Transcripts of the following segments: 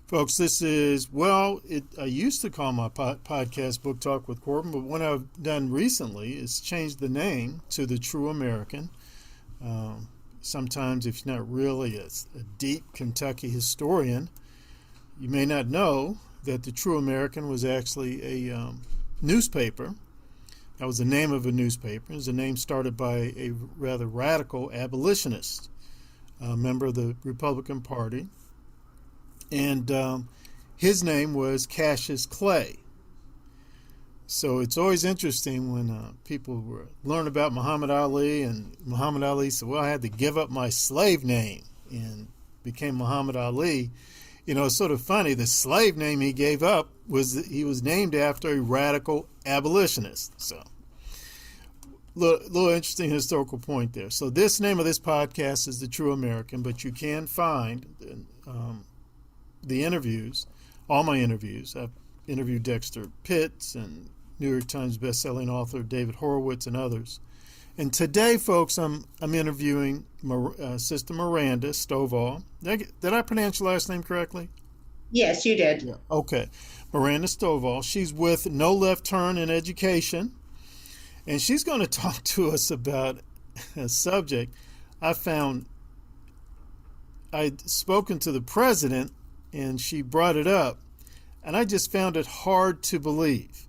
Folks, this is, I used to call my podcast Book Talk with Corbin, but what I've done recently is change the name to The True American. Sometimes, if you're not really a deep Kentucky historian, you may not know that The True American was actually a newspaper. That was the name of a newspaper. It was a name started by a rather radical abolitionist, a member of the Republican Party. And his name was Cassius Clay. So it's always interesting when people learn about Muhammad Ali, and Muhammad Ali said, well, I had to give up my slave name and became Muhammad Ali. You know, it's sort of funny. The slave name he gave up he was named after a radical abolitionist. So little interesting historical point there. So this name of this podcast is The True American, but you can find the interviews, all my interviews. I've interviewed Dexter Pitts and New York Times bestselling author David Horowitz and others. And today, folks, I'm interviewing Sister Miranda Stovall. Did I pronounce your last name correctly? Yes, you did. Yeah. Okay. Miranda Stovall. She's with No Left Turn in Education. And she's going to talk to us about a subject I'd spoken to the president, and she brought it up, and I just found it hard to believe.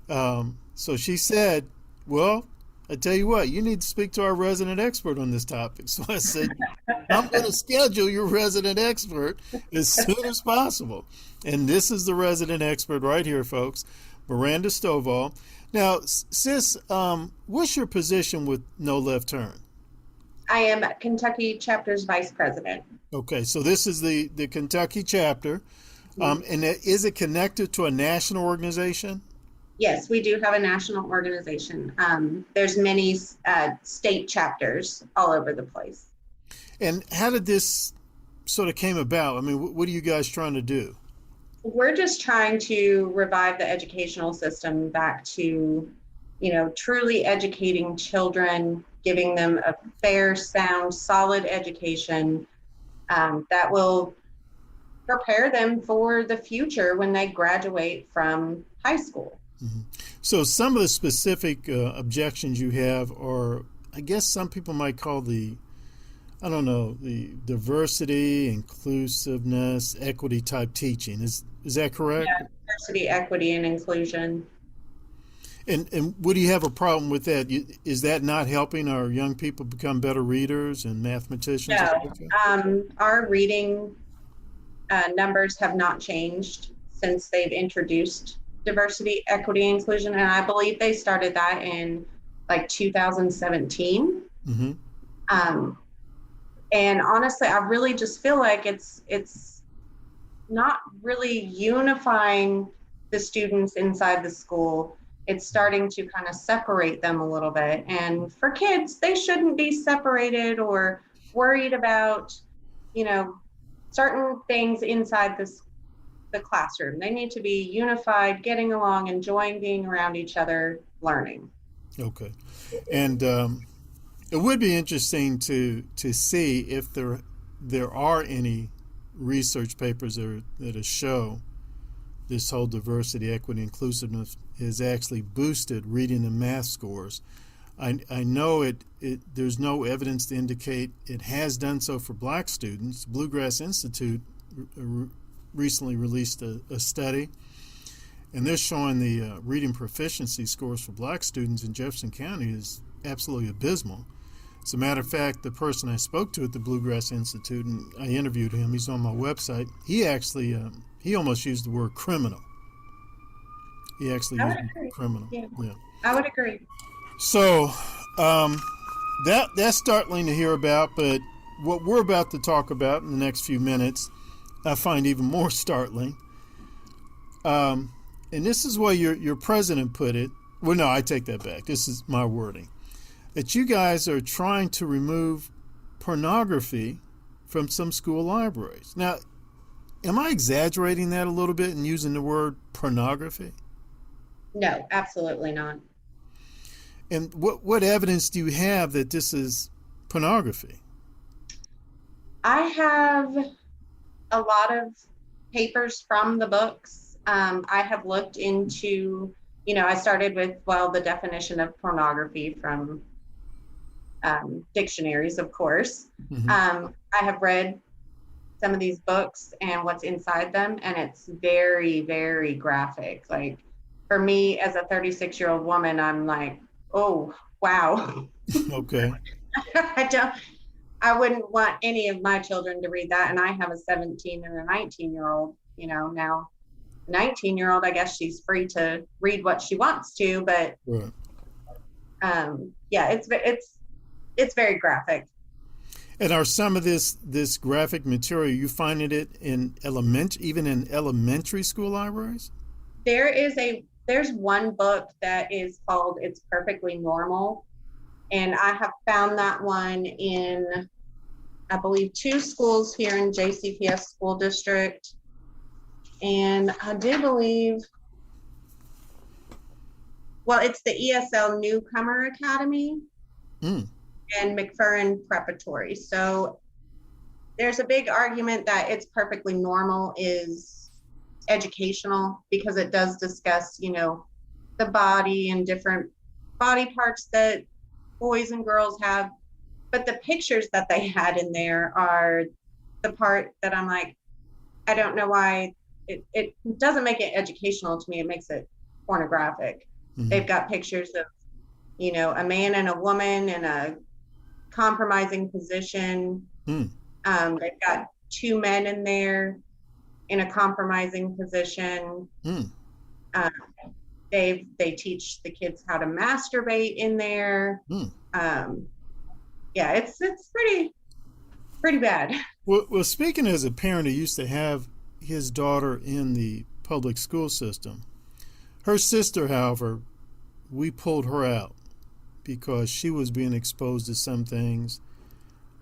So she said, well, I tell you what, you need to speak to our resident expert on this topic. So I said, I'm going to schedule your resident expert as soon as possible. And this is the resident expert right here, folks, Miranda Stovall. Now, sis, what's your position with No Left Turn? I am Kentucky chapter's vice president. Okay, so this is the Kentucky chapter. And is it connected to a national organization? Yes, we do have a national organization. There's many state chapters all over the place. And how did this sort of came about? I mean, what are you guys trying to do? We're just trying to revive the educational system back to, truly educating children, giving them a fair, sound, solid education that will prepare them for the future when they graduate from high school. Mm-hmm. So some of the specific objections you have are, I guess some people might call the diversity, inclusiveness, equity type teaching. Is that correct? Yeah, diversity, equity, and inclusion. And what do you have a problem with that? Is that not helping our young people become better readers and mathematicians? No, our reading numbers have not changed since they've introduced diversity, equity, inclusion, and I believe they started that in like 2017. Mm-hmm. And honestly, I really just feel like it's not really unifying the students inside the school. It's starting to kind of separate them a little bit. And for kids, they shouldn't be separated or worried about, certain things inside the classroom. They need to be unified, getting along, enjoying being around each other, learning. Okay. And it would be interesting to see if there are any research papers that show this whole diversity, equity, inclusiveness has actually boosted reading and math scores. I know there's no evidence to indicate it has done so for black students. Bluegrass Institute recently released a study, and they're showing the reading proficiency scores for black students in Jefferson County is absolutely abysmal. As a matter of fact, the person I spoke to at the Bluegrass Institute, and I interviewed him, he's on my website, he actually, he almost used the word criminal. He actually used the word criminal. Yeah. I would agree. So that's startling to hear about, but what we're about to talk about in the next few minutes, I find even more startling. And this is why your president put it. Well, no, I take that back. This is my wording. That you guys are trying to remove pornography from some school libraries. Now, am I exaggerating that a little bit and using the word pornography? No, absolutely not. And what evidence do you have that this is pornography? I have a lot of papers from the books. I have looked into, I started with, well, the definition of pornography from dictionaries, of course. Mm-hmm. I have read some of these books and what's inside them, and it's very, very graphic. Like for me, as a 36-year-old woman, I'm like, oh, wow. Okay. I don't, I wouldn't want any of my children to read that. And I have a 17 and a 19-year-old, now 19-year-old, I guess she's free to read what she wants to, but Right. Yeah, it's very graphic. And are some of this graphic material, you finding it in even in elementary school libraries? There's one book that is called It's Perfectly Normal. And I have found that one in, I believe, 2 schools here in JCPS school district. And I do believe, well, it's the ESL Newcomer Academy and McFerrin Preparatory. So there's a big argument that It's Perfectly Normal is educational because it does discuss, the body and different body parts that boys and girls have. But the pictures that they had in there are the part that I'm like, I don't know why it doesn't make it educational to me. It makes it pornographic. Mm-hmm. They've got pictures of, a man and a woman in a compromising position. They've got 2 men in there in a compromising position. They teach the kids how to masturbate in there. Yeah, it's pretty bad. Well, speaking as a parent who used to have his daughter in the public school system, her sister, however, we pulled her out because she was being exposed to some things,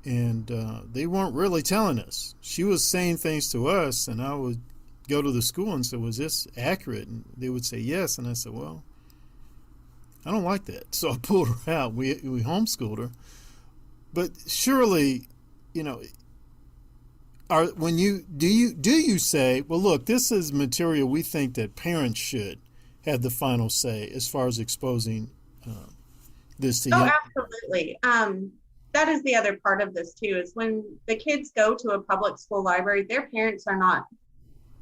and they weren't really telling us. She was saying things to us, and I would go to the school and say, was this accurate? And they would say yes, and I said, well, I don't like that. So I pulled her out. We homeschooled her. But surely, when you do you say, well, look, this is material we think that parents should have the final say as far as exposing this to young people? Absolutely. That is the other part of this too, is when the kids go to a public school library, their parents are not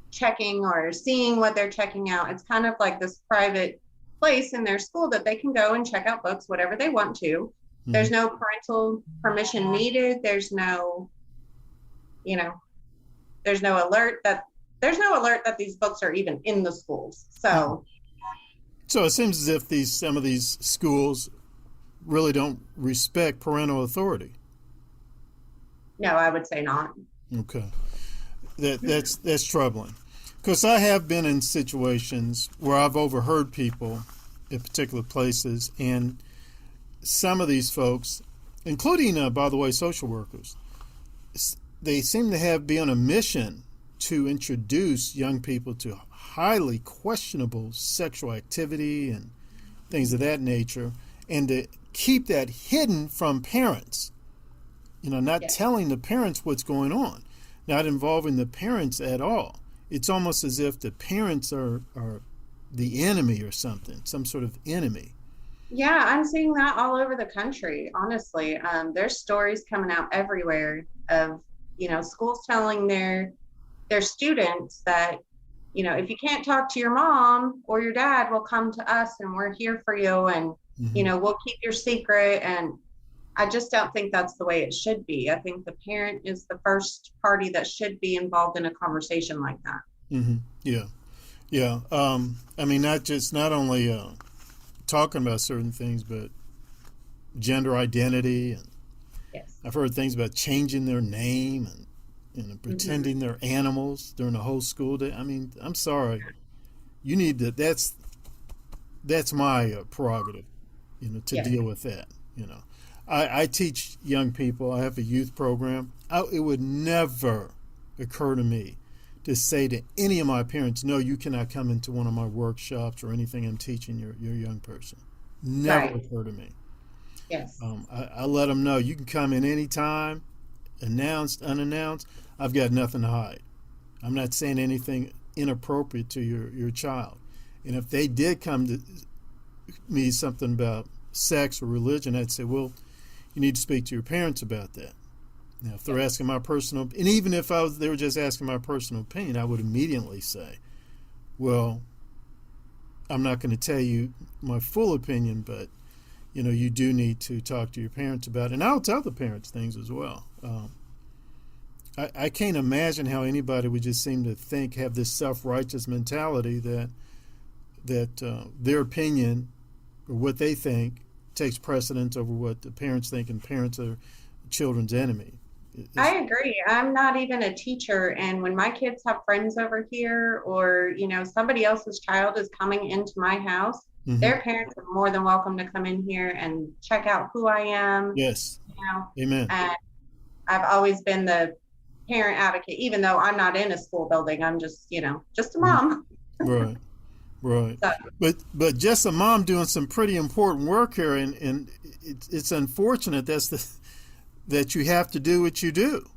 checking or seeing what they're checking out. It's kind of like this private place in their school that they can go and check out books, whatever they want to. There's no parental permission needed. There's no alert that these books are even in the schools. So it seems as if some of these schools really don't respect parental authority. No, I would say not. Okay. That's troubling. Because I have been in situations where I've overheard people in particular places, and some of these folks, including, by the way, social workers, they seem to be on a mission to introduce young people to highly questionable sexual activity and things of that nature, and to keep that hidden from parents. Not telling the parents what's going on, not involving the parents at all. It's almost as if the parents are the enemy or something, some sort of enemy. Yeah, I'm seeing that all over the country, honestly. There's stories coming out everywhere of, schools telling their students that, if you can't talk to your mom or your dad, well, come to us and we're here for you, and, we'll keep your secret. And I just don't think that's the way it should be. I think the parent is the first party that should be involved in a conversation like that. Mm-hmm. Yeah. Yeah. Not only talking about certain things, but gender identity. And yes. I've heard things about changing their name and pretending they're animals during the whole school day. I mean, I'm sorry. You need to, that's my prerogative, to deal with that. I teach young people. I have a youth program. It would never occur to me to say to any of my parents, no, you cannot come into one of my workshops or anything I'm teaching your young person. Never occur to me. Yes. I let them know you can come in anytime, announced, unannounced. I've got nothing to hide. I'm not saying anything inappropriate to your child. And if they did come to me something about sex or religion, I'd say, well, you need to speak to your parents about that. Now, if they're asking my personal, and even if they were just asking my personal opinion, I would immediately say, well, I'm not going to tell you my full opinion, but you do need to talk to your parents about it. And I'll tell the parents things as well. I can't imagine how anybody would just seem to have this self-righteous mentality that their opinion or what they think takes precedence over what the parents think, and parents are children's enemy. I agree. I'm not even a teacher, and when my kids have friends over here, or somebody else's child is coming into my house, mm-hmm. their parents are more than welcome to come in here and check out who I am. Yes. Amen. And I've always been the parent advocate, even though I'm not in a school building. I'm just a mom. Right. So, but just a mom doing some pretty important work here, and it's unfortunate that you have to do what you do.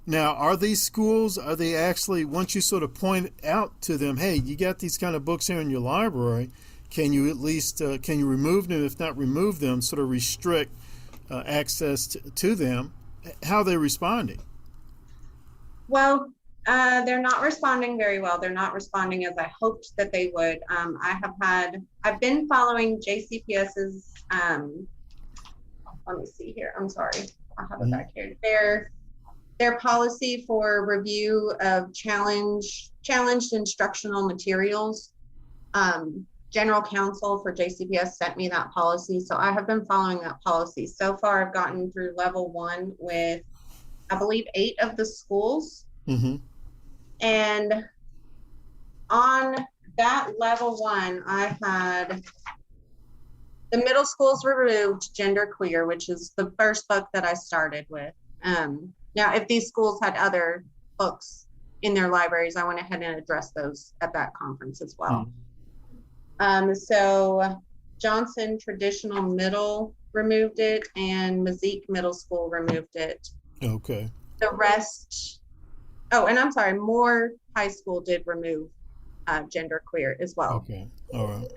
Now, are these schools, are they actually, once you sort of point out to them, hey, you got these kind of books here in your library, can you at least, can you remove them, if not remove them, sort of restrict access to them? How are they responding? Well, they're not responding very well. They're not responding as I hoped that they would. I've been following JCPS's, let me see here. I'm sorry. I have it back here. Their policy for review of challenged instructional materials. General counsel for JCPS sent me that policy. So I have been following that policy. So far, I've gotten through level 1 with, I believe, 8 of the schools. Mm-hmm. And on that level 1, I had the middle schools removed genderqueer, which is the first book that I started with. Now, if these schools had other books in their libraries, I went ahead and addressed those at that conference as well. So Johnson Traditional Middle removed it, and Mazik Middle School removed it. Okay. The rest, and I'm sorry, Moore High School did remove genderqueer as well. Okay, all right.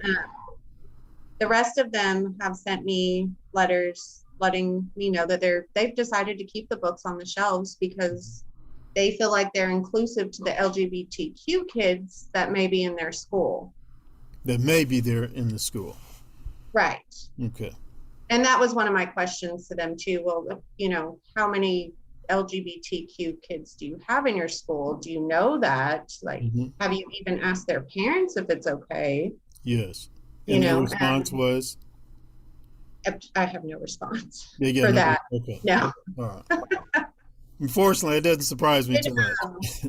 The rest of them have sent me letters letting me know that they've decided to keep the books on the shelves because they feel like they're inclusive to the LGBTQ kids that may be in their school. That may be there in the school. Right. Okay. And that was one of my questions to them too. Well, how many LGBTQ kids do you have in your school? Do you know that? Like, have you even asked their parents if it's okay? Yes. And the response was? I have no response for that. Okay. No. All right. Unfortunately, it doesn't surprise me too much.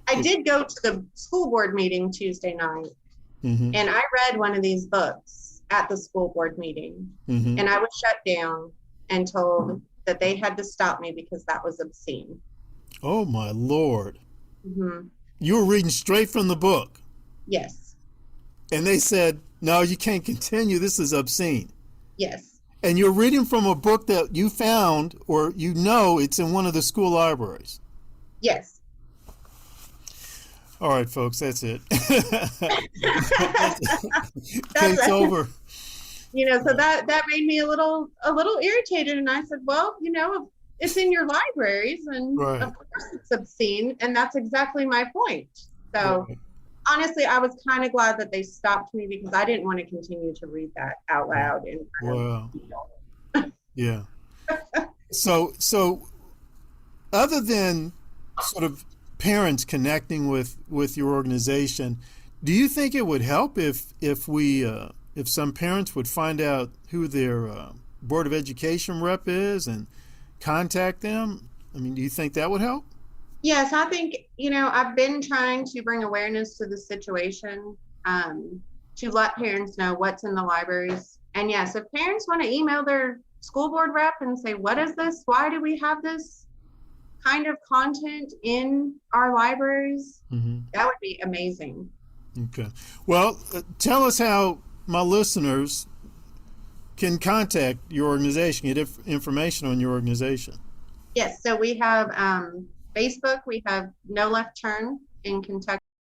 I did go to the school board meeting Tuesday night, and I read one of these books at the school board meeting, and I was shut down and told that they had to stop me because that was obscene. Oh, my Lord. You were reading straight from the book? Yes. And they said, no, you can't continue. This is obscene. Yes. And you're reading from a book that you found, or it's in one of the school libraries. Yes. All right, folks, that's it. Case over. So that made me a little irritated, and I said, well, it's in your libraries, and right. Of course it's obscene, and that's exactly my point. So honestly, I was kind of glad that they stopped me because I didn't want to continue to read that out loud in front of people. Yeah. So other than sort of parents connecting with your organization, do you think it would help if some parents would find out who their Board of Education rep is and contact them? I mean, do you think that would help? Yes, I think, I've been trying to bring awareness to the situation, to let parents know what's in the libraries. And yes, if parents want to email their school board rep and say, what is this? Why do we have this kind of content in our libraries? That would be amazing. Okay. Well, tell us how my listeners can contact your organization, get information on your organization. Yes, so we have Facebook, we have No Left Turn in Kentucky.